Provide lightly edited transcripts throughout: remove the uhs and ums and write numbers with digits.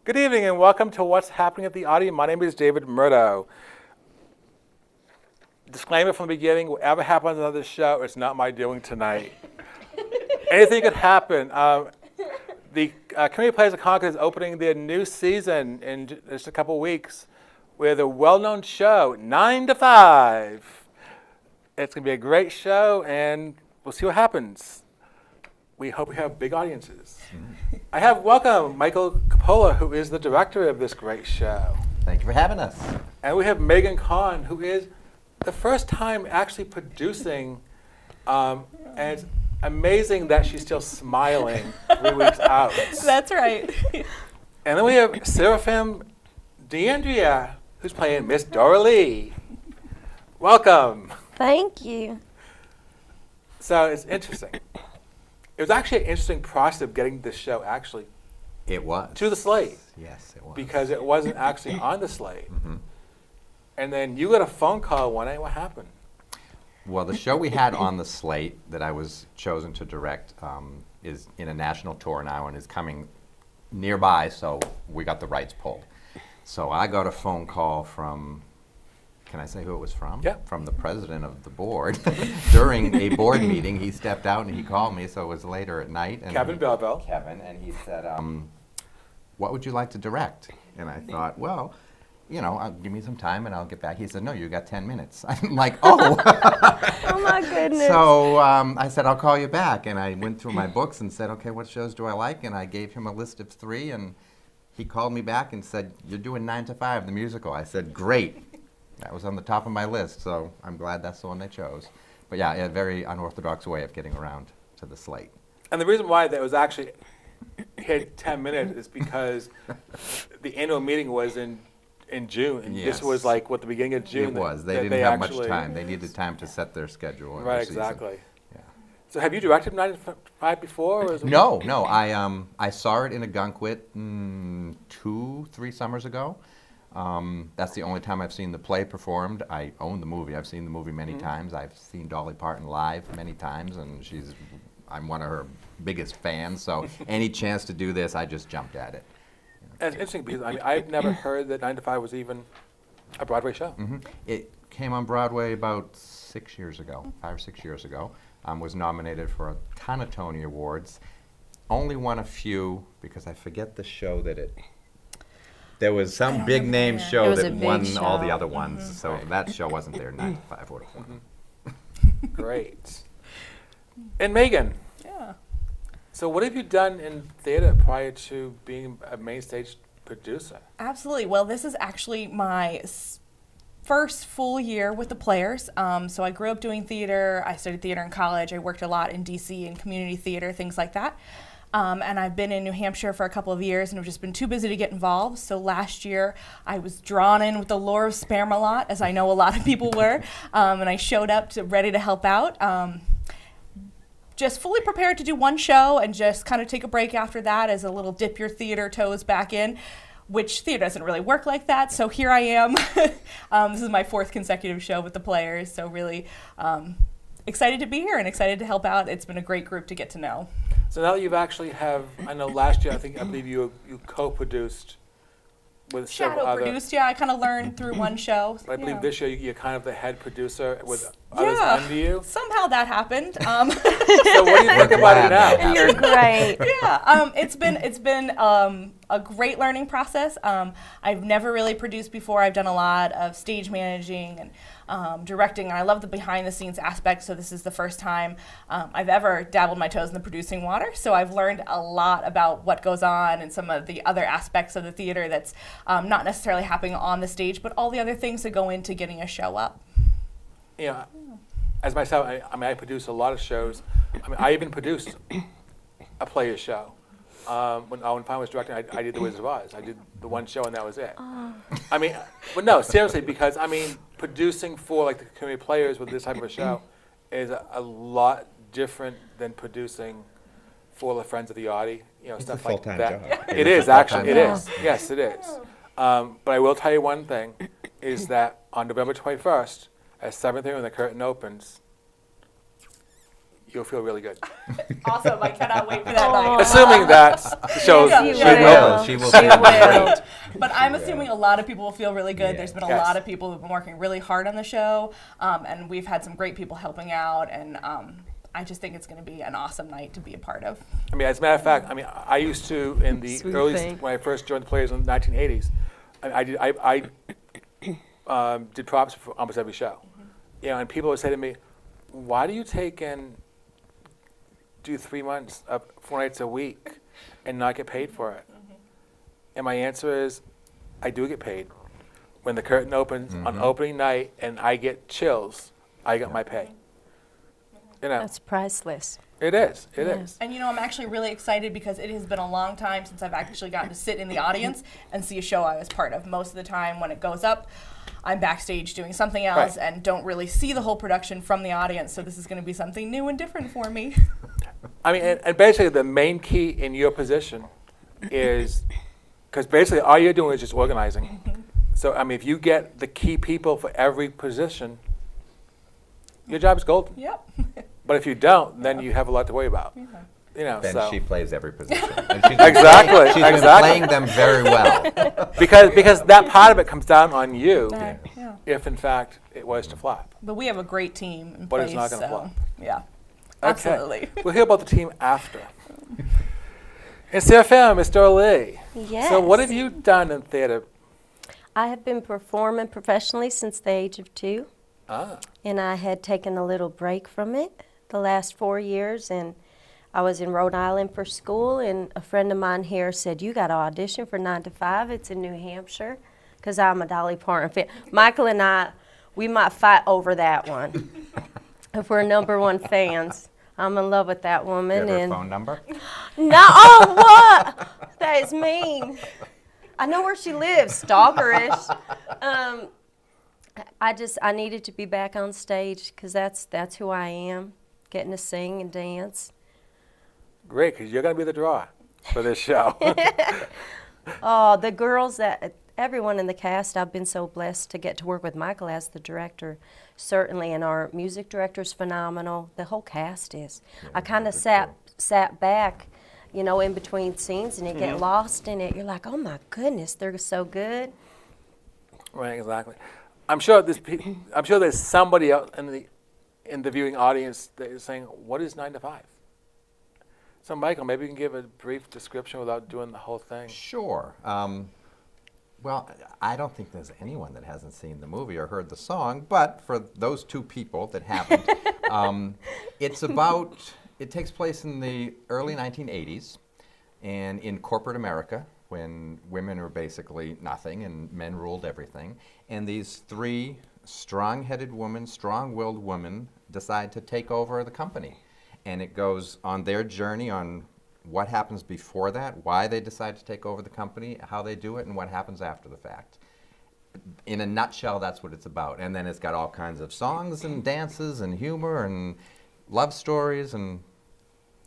Good evening and welcome to What's Happening at the Audi. My name is David Murdo. Disclaimer from the beginning, whatever happens on this show, it's not my doing tonight. Anything could happen. The Community Players of Concord is opening their new season in just a couple weeks with a well-known show, 9 to 5. It's going to be a great show and we'll see what happens. We hope we have big audiences. I have welcome Michael Coppola, who is the director of this great show. Thank you for having us. And we have Megan Kahn, who is the first time actually producing, and it's amazing that she's still smiling 3 weeks out. That's right. And then we have Seraphim DeAndrea, who's playing Miss Dora Lee. Welcome. Thank you. So it's interesting. It was actually an interesting process of getting this show actually It was. to the slate. Yes, it was. Because it wasn't actually on the slate. Mhm. And then you got a phone call one night. What happened? Well, the show we had on the slate that I was chosen to direct is in a national tour now and is coming nearby, so we got the rights pulled. So I got a phone call from, can I say who it was from? Yeah. From the president of the board. During a board meeting, he stepped out and he called me, so it was later at night. And Kevin Belleville. Kevin, and he said, what would you like to direct? And I thought, well, you know, give me some time and I'll get back. He said, no, you got 10 minutes. I'm like, oh. Oh my goodness. So I said, I'll call you back. And I went through my books and said, okay, what shows do I like? And I gave him a list of 3. And he called me back and said, you're doing 9 to 5, the musical. I said, great. That was on the top of my list. So I'm glad that's the one they chose. But yeah, a very unorthodox way of getting around to the slate. And the reason why that was actually hit 10 minutes is because the annual meeting was in June. And Yes. this was like, what, the beginning of June? It was. They that didn't have much actually- time. They needed time to set their schedule. and Right, their season. exactly. Yeah. So have you directed 9 to 5 before? Or is it No. I saw it in a Gunkwit 2-3 summers ago. That's the only time I've seen the play performed. I own the movie. I've seen the movie many times. I've seen Dolly Parton live many times, and I'm one of her biggest fans. So any chance to do this, I just jumped at it. And it's interesting because I've never heard that 9 to 5 was even a Broadway show. It came on Broadway about 6 years ago, 5 or 6 years ago. Was nominated for a ton of Tony Awards. Only won a few because I forget the show that it. There was some big name It show was a that big won all the show. other ones. So that show wasn't there. 9 to 5 would have won. Great. And Megan, Yeah. so what have you done in theater prior to being a main stage producer? Absolutely. Well, this is actually my first full year with the Players. So I grew up doing theater. I studied theater in college. I worked a lot in DC in community theater, things like that. And I've been in New Hampshire for a couple of years and I've just been too busy to get involved. So last year I was drawn in with the lore of Spamalot, as I know a lot of people were, and I showed up ready to help out. Just fully prepared to do one show and just kind of take a break after that as a little dip your theater toes back in, which theater doesn't really work like that. So here I am. This is my 4th consecutive show with the Players. So really excited to be here and excited to help out. It's been a great group to get to know. So now that you've actually I know last year I believe you co-produced with several Shadow other. produced, yeah. I kind of learned through one show. But I believe yeah. this year you're kind of the head producer with others Yeah. under you. Somehow that happened. So what do you think about it now? You're great. Yeah, it's been a great learning process. I've never really produced before. I've done a lot of stage managing and directing, and I love the behind the scenes aspect. So this is the first time I've ever dabbled my toes in the producing water. So I've learned a lot about what goes on and some of the other aspects of the theater that's not necessarily happening on the stage, but all the other things that go into getting a show up. You know, as myself, I produce a lot of shows. I even produced a Players show. When I was directing, I did The Wizard of Oz. I did the one show and that was it. But no, seriously, because producing for like the community players with this type of a show is a lot different than producing for the Friends of the Audi, stuff like full-time that. job. It is actually, it is. Yes, it is. But I will tell you one thing, is that on November 21st, at 7:30 when the curtain opens, you'll feel really good. Awesome. I cannot wait for that night. Assuming that the show's Yeah, She she will. will. She will. She feel will. great. But I'm assuming a lot of people will feel really good. Yeah. There's been a Yes. lot of people who've been working really hard on the show, and we've had some great people helping out, and I just think it's going to be an awesome night to be a part of. I mean, as a matter of fact, I mean, I used to, in the Sweet early, thing. when I first joined the Players in the 1980s, I did props for almost every show. You know, and people would say to me, why do you take and do 3 months of 4 nights a week and not get paid for it? And my answer is, I do get paid. When the curtain opens on opening night and I get chills, I got my pay. You know, That's priceless. it is. It Yeah. is. And you know, I'm actually really excited because it has been a long time since I've actually gotten to sit in the audience and see a show I was part of. Most of the time when it goes up, I'm backstage doing something else Right. and don't really see the whole production from the audience, so this is going to be something new and different for me. I mean, and basically the main key in your position is, because basically all you're doing is just organizing. So, I mean, if you get the key people for every position, your job's golden. Yep. But if you don't, then you have a lot to worry about. You know, Then so. she plays every position. And she's been Exactly, playing- She's been exactly. playing them very well. because that part of it comes down on you Yeah. if, in fact, it was to flop. But we have a great team in But place. it's not gonna so, flop. Yeah. Okay. Absolutely. We'll hear about the team after. And Seraphim, Mr. Lee. Yes. So what have you done in theater? I have been performing professionally since the age of 2, Ah, and I had taken a little break from it the last 4 years, and I was in Rhode Island for school, and a friend of mine here said, you got to audition for 9 to 5. It's in New Hampshire, because I'm a Dolly Parton fan. Michael and I, we might fight over that one if we're #1 fans. I'm in love with that You woman. have her and phone number? No, oh, what? That is mean. I know where she lives, stalkerish. I needed to be back on stage because that's who I am, getting to sing and dance. great, because you're going to be the draw for this show. Oh, the girls everyone in the cast, I've been so blessed to get to work with Michael as the director, certainly, and our music director's phenomenal. The whole cast is. I kind of sat back, you know, in between scenes, and you get lost in it. You're like, oh my goodness, they're so good. Right, exactly. I'm sure there's somebody else in the viewing audience that is saying, what is 9 to 5? So Michael, maybe you can give a brief description without doing the whole thing. Sure. Well, I don't think there's anyone that hasn't seen the movie or heard the song, but for those 2 people that haven't, it takes place in the early 1980s and in corporate America when women are basically nothing and men ruled everything. And these 3 strong-headed women, strong-willed women decide to take over the company. And it goes on their journey on what happens before that, why they decide to take over the company, how they do it, and what happens after the fact. In a nutshell, that's what it's about. And then it's got all kinds of songs and dances and humor and love stories, and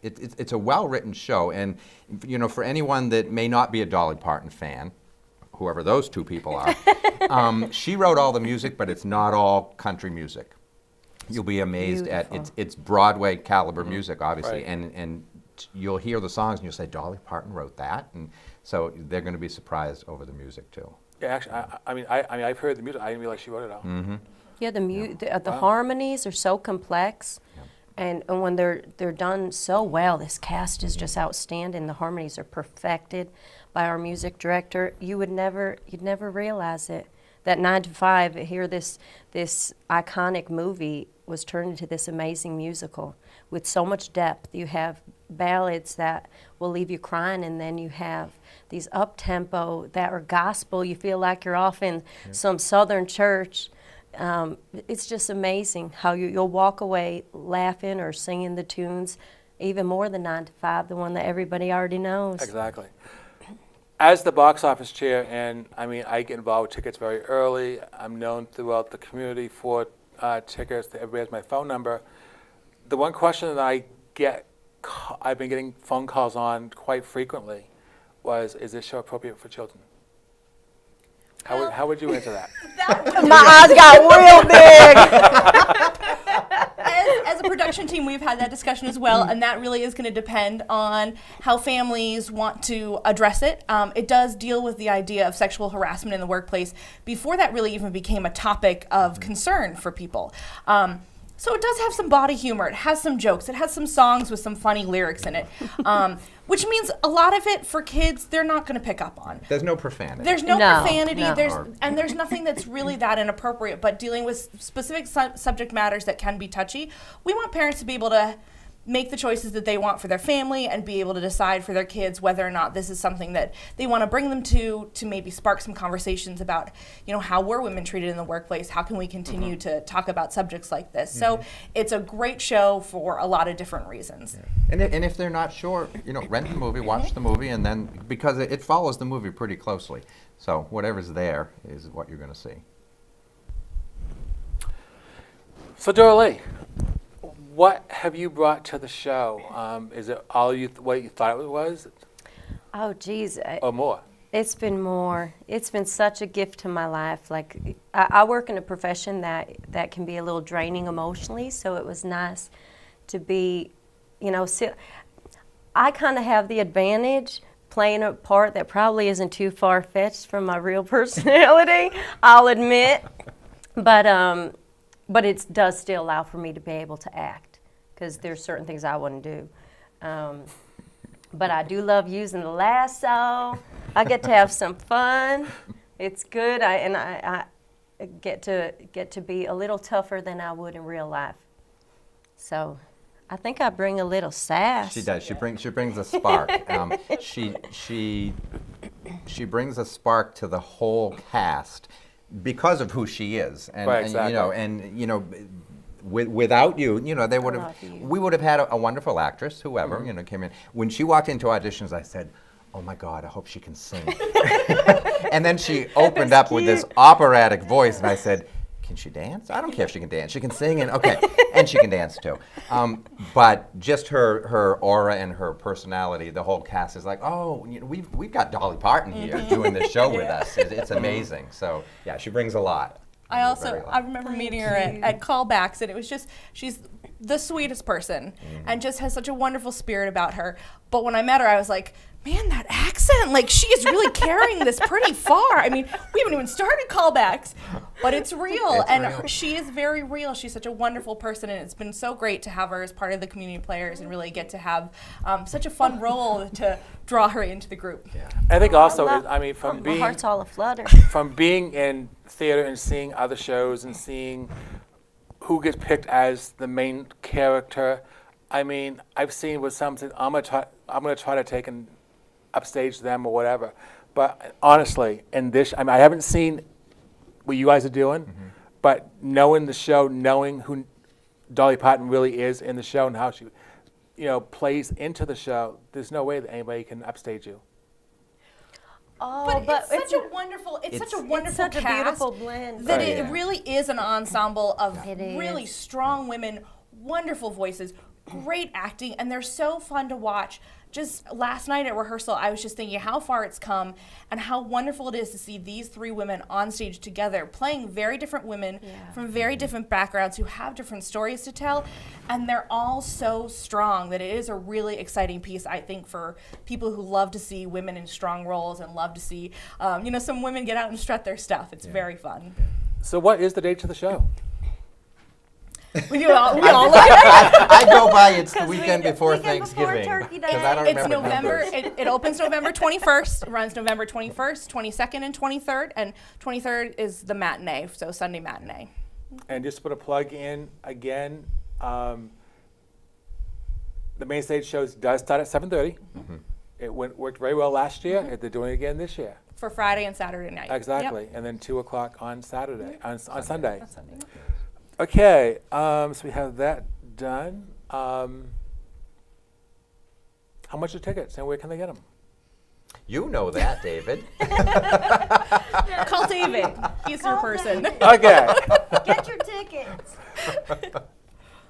it's a well-written show. And you know, for anyone that may not be a Dolly Parton fan, whoever those 2 people are, she wrote all the music, but it's not all country music. You'll be amazed at it's Broadway caliber music, obviously, Right. and you'll hear the songs and you'll say, Dolly Parton wrote that, and so they're going to be surprised over the music too. Yeah, actually, I mean, I've heard the music. I didn't realize she wrote it all. Yeah, the harmonies are so complex, and when they're done so well, this cast is just outstanding. The harmonies are perfected by our music director. You'd never realize it. That 9 to 5, here this iconic movie was turned into this amazing musical with so much depth. You have ballads that will leave you crying, and then you have these up-tempo that are gospel. You feel like you're off in some southern church. It's just amazing how you'll walk away laughing or singing the tunes, even more than 9 to 5, the one that everybody already knows. Exactly. As the box office chair, and I mean, I get involved with tickets very early. I'm known throughout the community for tickets. Everybody has my phone number. The one question that I've been getting phone calls on quite frequently was, is this show appropriate for children? How would you answer that? My eyes got real big. As a production team, we've had that discussion as well, and that really is going to depend on how families want to address it. It does deal with the idea of sexual harassment in the workplace before that really even became a topic of concern for people. So it does have some body humor. It has some jokes. It has some songs with some funny lyrics in it, which means a lot of it for kids they're not going to pick up on. There's no profanity. There's no profanity. No. There's nothing that's really that inappropriate. But dealing with specific subject matters that can be touchy, we want parents to be able to make the choices that they want for their family and be able to decide for their kids whether or not this is something that they want to bring them to maybe spark some conversations about, how were women treated in the workplace? How can we continue to talk about subjects like this? So it's a great show for a lot of different reasons. Yeah. And if they're not sure, rent the movie, watch the movie, and then, because it follows the movie pretty closely. So whatever's there is what you're going to see. So Doralee, what have you brought to the show? Is it all what you thought it was, Oh, geez. or more? It's been more. It's been such a gift to my life. Like, I work in a profession that can be a little draining emotionally, so it was nice to be, I kind of have the advantage playing a part that probably isn't too far-fetched from my real personality, I'll admit. But it does still allow for me to be able to act, because there's certain things I wouldn't do. But I do love using the lasso. I get to have some fun. It's good, I get to be a little tougher than I would in real life. So I think I bring a little sass. She does. She brings a spark. She brings a spark to the whole cast because of who she is, and, Right, exactly. and without you, they would have. We would have had a wonderful actress, whoever came in. When she walked into auditions, I said, "Oh my God, I hope she can sing." And then she opened up with this operatic voice, and I said, "Can she dance? I don't care if she can dance. She can sing, and okay, and she can dance too." But just her aura and her personality, the whole cast is like, "Oh, we've got Dolly Parton here doing this show with us. It's amazing." So yeah, she brings a lot. I remember meeting her at callbacks, and it was just, she's the sweetest person and just has such a wonderful spirit about her. But when I met her, I was like, man, that accent, like, she is really carrying this pretty far. I mean, we haven't even started callbacks, but it's real. She is very real. She's such a wonderful person, and it's been so great to have her as part of the Community Players and really get to have such a fun role to draw her into the group. Yeah. I think also, My heart's all aflutter. from being in theater and seeing other shows and seeing who gets picked as the main character, I've seen with some things, I'm gonna try to take and upstage them or whatever. But honestly, in this, I haven't seen what you guys are doing, but knowing the show, knowing who Dolly Parton really is in the show and how she, plays into the show, there's no way that anybody can upstage you. Oh, But it's such a wonderful such a cast beautiful blend. that Right, it yeah. really is an ensemble of It really is. strong women, wonderful voices, great acting, and they're so fun to watch. Just last night at rehearsal, I was just thinking how far it's come and how wonderful it is to see these three women on stage together, playing very different women from very different backgrounds who have different stories to tell, and they're all so strong that it is a really exciting piece, I think, for people who love to see women in strong roles and love to see, some women get out and strut their stuff. It's very fun. So what is the date to the show? We all look at I go by. It's the weekend the before weekend before Thanksgiving. Turkey Day. 'Cause I don't It's remember November. numbers. It opens November 21st, runs November 21st, 22nd, and 23rd. And 23rd is the matinee, so Sunday matinee. And just to put a plug in again, the main stage shows does start at 7:30. It worked very well last year. They're doing it again this year. For Friday and Saturday night. Exactly. Yep. And then 2 o'clock on Saturday, on Sunday. Okay, so we have that done. How much are tickets and where can they get them? You know that, David. Call David. He's your person. Okay. Get your tickets.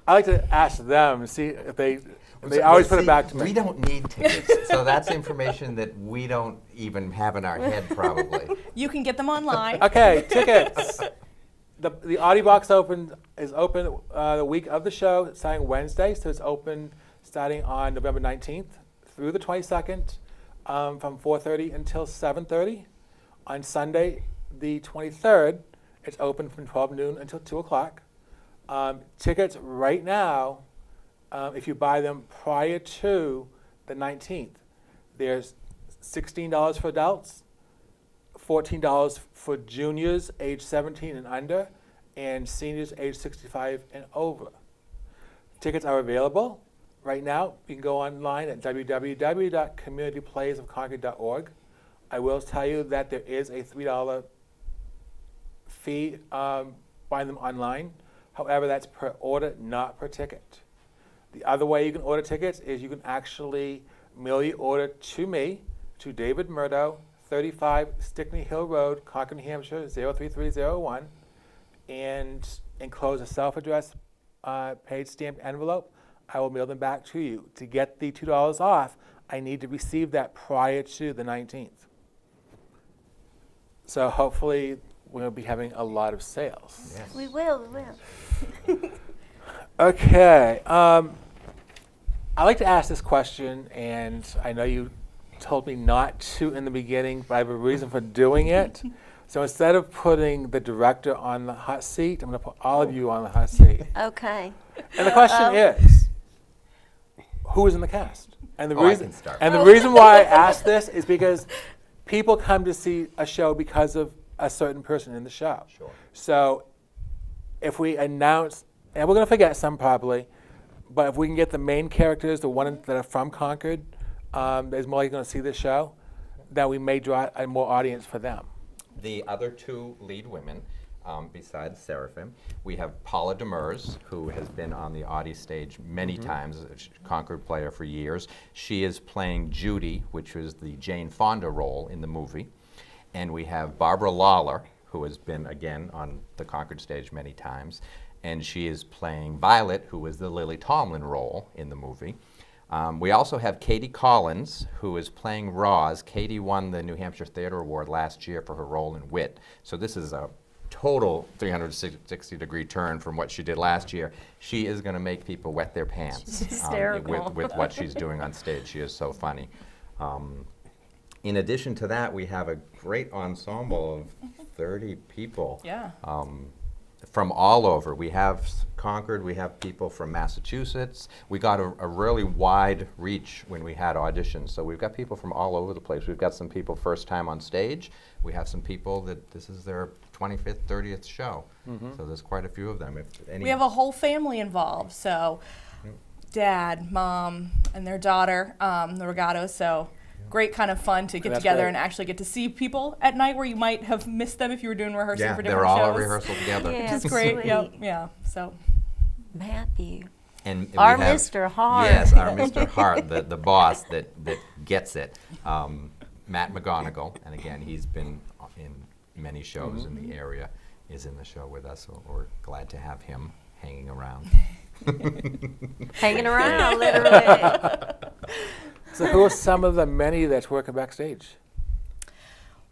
I like to ask them, see if they always put it back to me. We don't need tickets, so that's information that we don't even have in our head, probably. You can get them online. Okay, tickets. The Audi box is open the week of the show, starting Wednesday. So it's open starting on November 19th through the 22nd, from 4:30 until 7:30. On Sunday, the 23rd, it's open from 12 noon until 2 o'clock. Tickets right now, if you buy them prior to the 19th, there's $16 for adults, $14 for juniors age 17 and under, and seniors age 65 and over. Tickets are available right now. You can go online at www.communityplayersofconcord.org. I will tell you that there is a $3 fee buying them online. However, that's per order, not per ticket. The other way you can order tickets is you can actually mail your order to me, to David Murdo, 35 Stickney Hill Road, Concord, New Hampshire, 03301, and enclose a self-addressed paid stamped envelope. I will mail them back to you. To get the $2 off, I need to receive that prior to the 19th. So hopefully we'll be having a lot of sales. Yes. We will. Okay. I like to ask this question, and I know you told me not to in the beginning, but I have a reason for doing it. So instead of putting the director on the hot seat, I'm going to put all of you on the hot seat. Okay. And the question is, who is in the cast? And the I reason can start. and the reason why I ask this is because people come to see a show because of a certain person in the show. Sure. So if we announce, and we're going to forget some probably, but if we can get the main characters, the ones that are from Concord, that is more likely going to see this show, then we may draw a more audience for them. The other two lead women, besides Seraphim, we have Paula Demers, who has been on the Audi stage many times, a Concord player for years. She is playing Judy, which was the Jane Fonda role in the movie. And we have Barbara Lawler, who has been, again, on the Concord stage many times. And she is playing Violet, who was the Lily Tomlin role in the movie. We also have Katie Collins, who is playing Roz. Katie won the New Hampshire Theatre Award last year for her role in Wit. So this is a total 360-degree turn from what she did last year. She is going to make people wet their pants hysterical. with what she's doing on stage. She is so funny. In addition to that, we have a great ensemble of 30 people. Yeah. From all over. We have Concord, we have people from Massachusetts. We got a really wide reach when we had auditions. So we've got people from all over the place. We've got some people first time on stage. We have some people that this is their 25th, 30th show. So there's quite a few of them. We have a whole family involved. So dad, mom, and their daughter, the Regatos. So great kind of fun to get That's together great. and actually get to see people at night where you might have missed them if you were doing rehearsing Yeah, for they're different all shows. at rehearsal together. Yeah. Which is great. Sweet. Yep. Yeah. So Matthew. And Our we have- Mr. Hart. Yes, our Mr. Hart, the boss that gets it. Matt McGonigal, and again, he's been in many shows in the area, is in the show with us, so we're glad to have him hanging around. Hanging around, literally. So who are some of the many that's working backstage?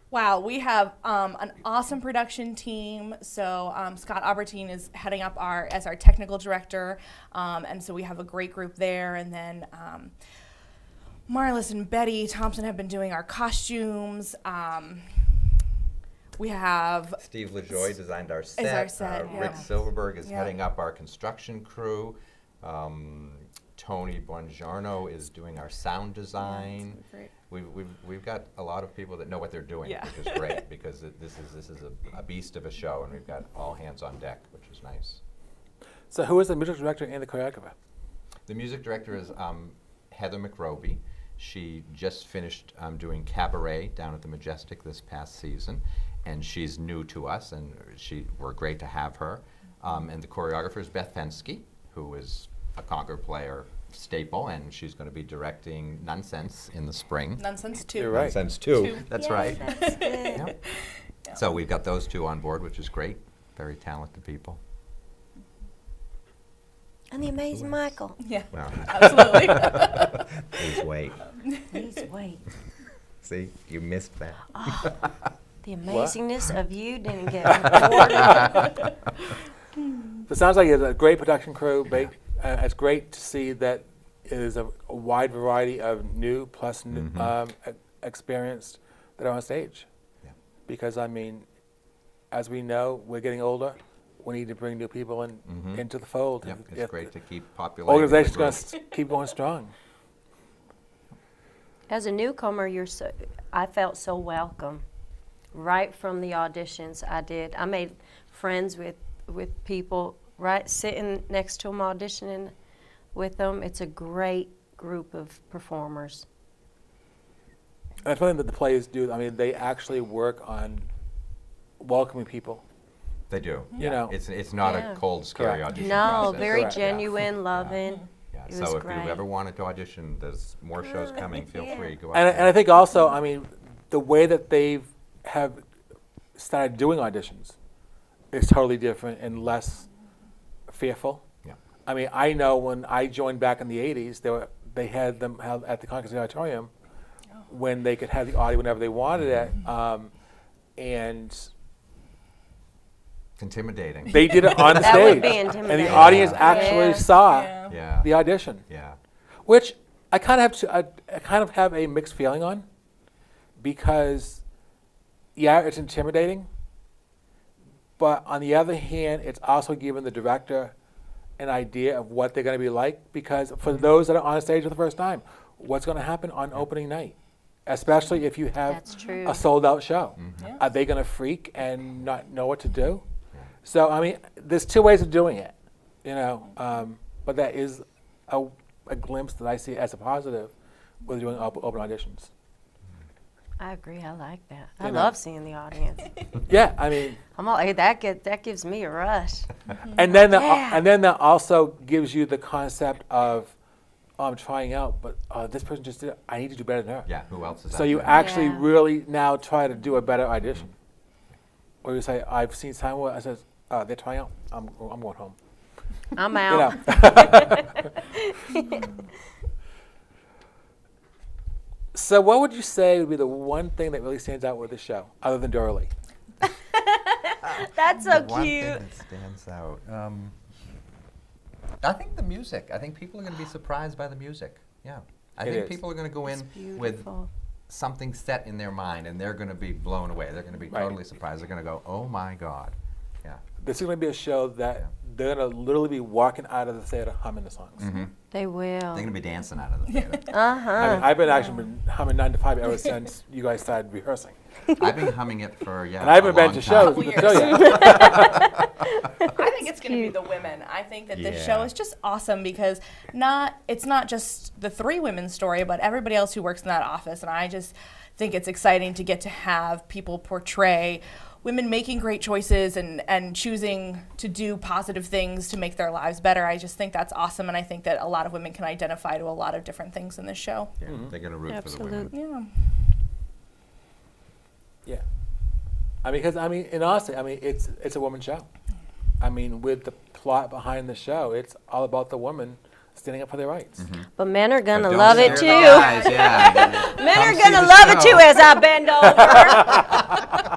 wow, we have an awesome production team. So Scott Albertine is heading up as our technical director, and so we have a great group there. And then Marlis and Betty Thompson have been doing our costumes. We have Steve LaJoy designed our set. our set, Rick yeah. Silverberg is Yeah. heading up our construction crew. Tony Bongiorno is doing our sound design. great. We've got a lot of people that know what they're doing, Yeah. which is great because this is a beast of a show, and we've got all hands on deck, which is nice. So who is the music director and the choreographer? The music director is Heather McRoby. She just finished doing Cabaret down at the Majestic this past season, and she's new to us, and we're great to have her. And the choreographer is Beth Fensky, who is a Concord player staple, and she's going to be directing Nonsense in the spring. Nonsense 2. You're right. Nonsense 2. Two. That's Yay, right. That's good. Yep. So we've got those two on board, which is great. Very talented people. And the amazing Michael. Yeah, Well, absolutely. please wait. Please wait. See, you missed that. The amazingness of you didn't get recorded. So it sounds like it's a great production crew. It's great to see that it is a wide variety of new plus experienced that are on stage. Yeah. Because, I mean, as we know, we're getting older. We need to bring new people into the fold. Yep, If it's great to keep populating. organization's the going group. to keep going strong. As a newcomer, I felt so welcome. Right from the auditions I did. I made friends with people right sitting next to them auditioning with them. It's a great group of performers. And that's one thing that the plays do. I mean, they actually work on welcoming people. They do. You know. It's not Yeah. a cold, scary Correct. audition No, process. very Correct. genuine, loving. Yeah, It so was if great. you ever wanted to audition, there's more shows coming. Feel free. Go out And there. I think also, I mean, the way that they have started doing auditions is totally different and less fearful. Yeah. I mean, I know when I joined back in the 80s, they had them held at the Concord Auditorium when they could have the Audi whenever they wanted it. And It's intimidating. they did it on the That stage. would be And intimidating. the audience actually Yeah. saw Yeah. Yeah. the audition, Yeah. which I kind of have a mixed feeling on, because yeah, it's intimidating, but on the other hand, it's also giving the director an idea of what they're going to be like, because for those that are on stage for the first time, what's going to happen on opening night, especially if you have That's true. a sold-out show. Yeah. Are they going to freak and not know what to do? So, I mean, there's two ways of doing it, you know, but that is a glimpse that I see as a positive with doing open auditions. I agree. I like that. I You know. love seeing the audience. Yeah, I mean, I'm all, hey, that gives me a rush. and then Yeah. that also gives you the concept of, oh, I'm trying out, but this person just did it. I need to do better than her. Yeah. Who else is So out you there? actually Yeah. really now try to do a better audition. Or you say, I've seen someone, I says, they're trying out. I'm going home. I'm You out. know. So what would you say would be the one thing that really stands out with the show, other than Dorley? That's so One thing cute. that stands out. I think the music. I think people are going to be surprised by the music. Yeah. I It think is. people are going to go in It's with beautiful. something set in their mind, and they're going to be blown away. They're going to be Right. totally surprised. They're going to go, "Oh my God!" Yeah. This is going to be a show that they're going to literally be walking out of the theater humming the songs. They will. They're going to be dancing out of the theater. Uh-huh. I mean, I've been actually been humming 9 to 5 ever since you guys started rehearsing. I've been humming it for And I haven't been to shows Couple with the show years. yet. I think it's going to be the women. I think that this show Yeah. is just awesome because it's not just the 3 women's story, but everybody else who works in that office. And I just think it's exciting to get to have people portray women making great choices and choosing to do positive things to make their lives better. I just think that's awesome, and I think that a lot of women can identify to a lot of different things in this show. Yeah, they're going to root for the women. Absolutely. Yeah. Yeah. I mean, because, in honesty, it's a woman's show. I mean, with the plot behind the show, it's all about the woman standing up for their rights. But men are But gonna don't love it scare too. the guys, yeah. Men Come are see gonna the love it show. too as I bend over.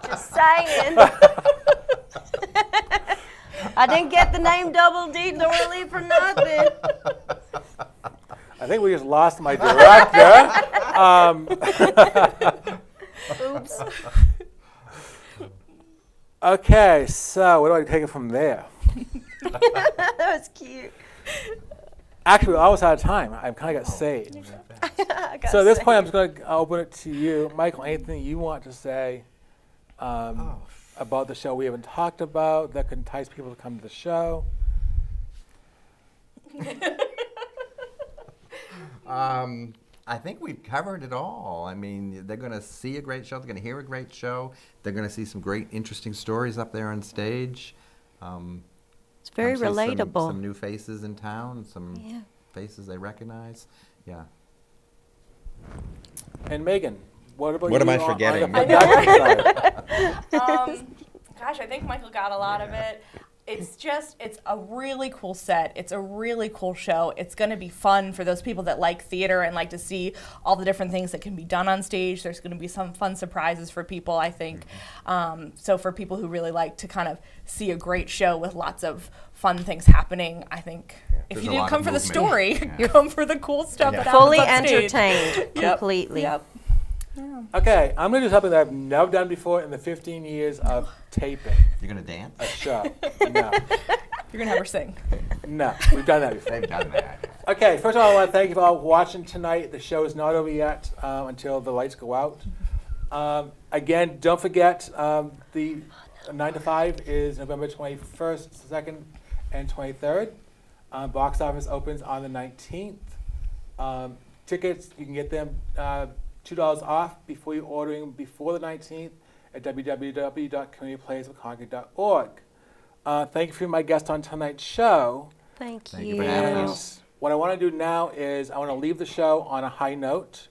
Just saying. I didn't get the name Double D Dorley for nothing. I think we just lost my director. Oops. Okay, so where do I take it from there? That was cute. Actually, we're almost out of time. I kind of got saved. I got So at this sick. point, I'm just going to open it to you. Michael, anything you want to say about the show we haven't talked about that could entice people to come to the show? I think we've covered it all. I mean, they're going to see a great show. They're going to hear a great show. They're going to see some great, interesting stories up there on stage. It's very Come see relatable. Some new faces in town, some Yeah. faces they recognize. Yeah. And Megan, what about What you am I on forgetting? the production side? Gosh, I think Michael got a lot of it. It's a really cool set. It's a really cool show. It's going to be fun for those people that like theater and like to see all the different things that can be done on stage. There's going to be some fun surprises for people, I think. So for people who really like to kind of see a great show with lots of fun things happening, I think if There's you a didn't lot come of for the movement. story, Yeah. come for the cool stuff that Fully happens on stage. entertained completely. Yep. Okay, I'm going to do something that I've never done before in the 15 years of taping You're going to dance? a show. No, You're going to have her sing. no, we've done that before. They've done that. Okay, first of all, I want to thank you for all watching tonight. The show is not over yet until the lights go out. Again, don't forget the 9 to 5 is November 21st, 2nd, and 23rd. Box office opens on the 19th. Tickets, you can get them $2 off before you're ordering before the 19th at www.communityplayersofconcord.org. Thank you for being my guest on tonight's show. Thank Thank you. you for having And us. what I want to do now is I want to leave the show on a high note.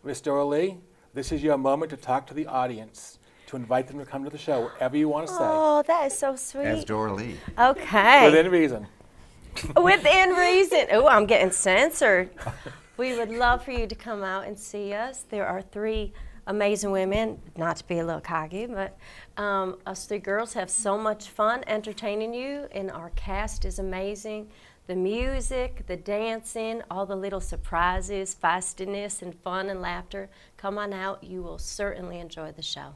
Ms. Dora Lee, this is your moment to talk to the audience, to invite them to come to the show, whatever you want to say, Oh, that is so As sweet. Dora Lee. Okay. within reason. Within reason. Oh, I'm getting censored. We would love for you to come out and see us. There are 3 amazing women, not to be a little cocky, but us 3 girls have so much fun entertaining you, and our cast is amazing. The music, the dancing, all the little surprises, feistiness, and fun and laughter. Come on out. You will certainly enjoy the show.